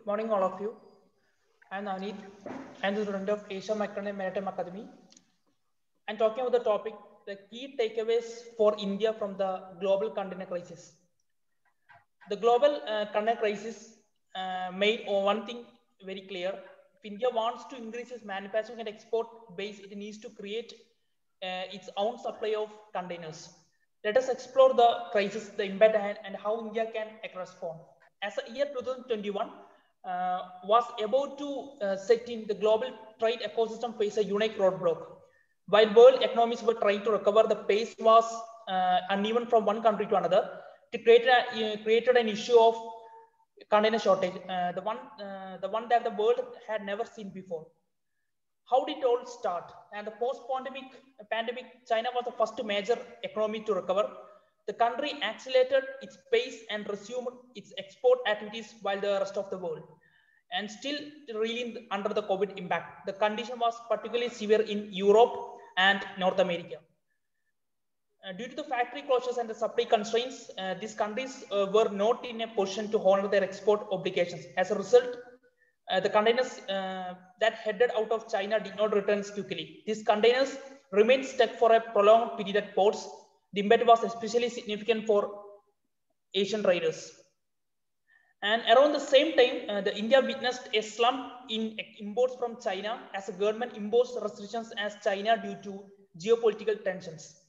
Good morning, all of you. I am Navneet. I am the student of Asia Micronesia Maritime Academy. I am talking about the topic, the key takeaways for India from the global container crisis. The global container crisis made one thing very clear. If India wants to increase its manufacturing and export base, it needs to create its own supply of containers. Let us explore the crisis, the impact, and how India can respond. As the year 2021 was about to set in, the global trade ecosystem faced a unique roadblock. While world economies were trying to recover, the pace was uneven from one country to another. It created an issue of container shortage, the one that the world had never seen before. How did it all start? And the post-pandemic, China was the first major economy to recover. The country accelerated its pace and resumed its export activities while the rest of the world, and still reeling under the COVID impact. The condition was particularly severe in Europe and North America. Due to the factory closures and the supply constraints, these countries were not in a position to honor their export obligations. As a result, the containers that headed out of China did not return quickly. These containers remained stuck for a prolonged period at ports. The impact was especially significant for Asian traders. And around the same time, the India witnessed a slump in imports from China as the government imposed restrictions as China due to geopolitical tensions.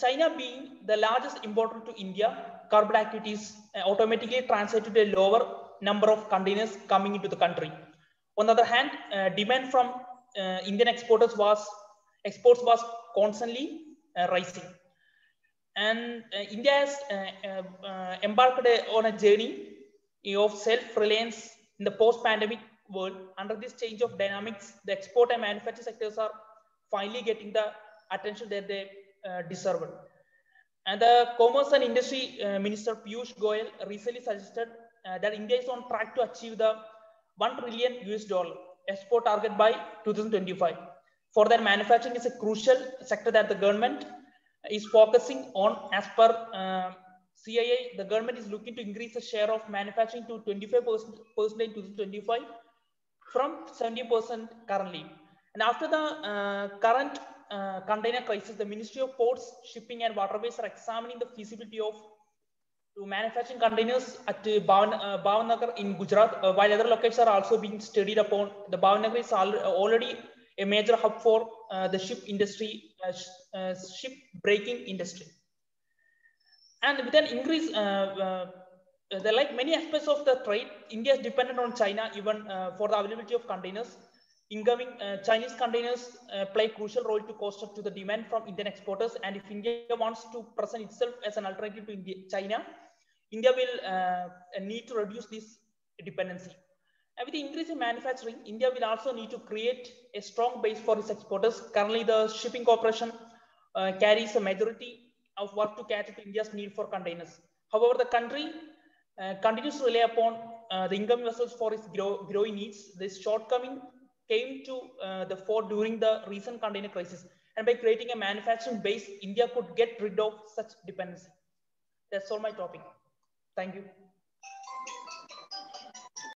China being the largest importer to India, carbon activities automatically translated to a lower number of containers coming into the country. On the other hand, demand from Indian exports was constantly rising. And India has embarked on a journey of self-reliance in the post-pandemic world. Under this change of dynamics, the export and manufacturing sectors are finally getting the attention that they deserve. And the Commerce and Industry Minister Piyush Goyal recently suggested that India is on track to achieve the $1 trillion export target by 2025. For that, manufacturing is a crucial sector that the government is focusing on. As per CII, the government is looking to increase the share of manufacturing to 25% in 2025 from 70% currently. And after the current container crisis, the Ministry of Ports, Shipping and Waterways are examining the feasibility of manufacturing containers at Bhavnagar in Gujarat, while other locations are also being studied upon. The Bhavnagar is already a major hub for the ship industry, ship breaking industry. And with an increase, like many aspects of the trade, India is dependent on China even for the availability of containers. Incoming Chinese containers play a crucial role to cost up to the demand from Indian exporters. And if India wants to present itself as an alternative to China, India will need to reduce this dependency. And with the increase in manufacturing, India will also need to create a strong base for its exporters. Currently, the shipping corporation carries a majority of work to cater to India's need for containers. However, the country continues to rely upon the incoming vessels for its growing needs. This shortcoming came to the fore during the recent container crisis. And by creating a manufacturing base, India could get rid of such dependency. That's all my topic. Thank you.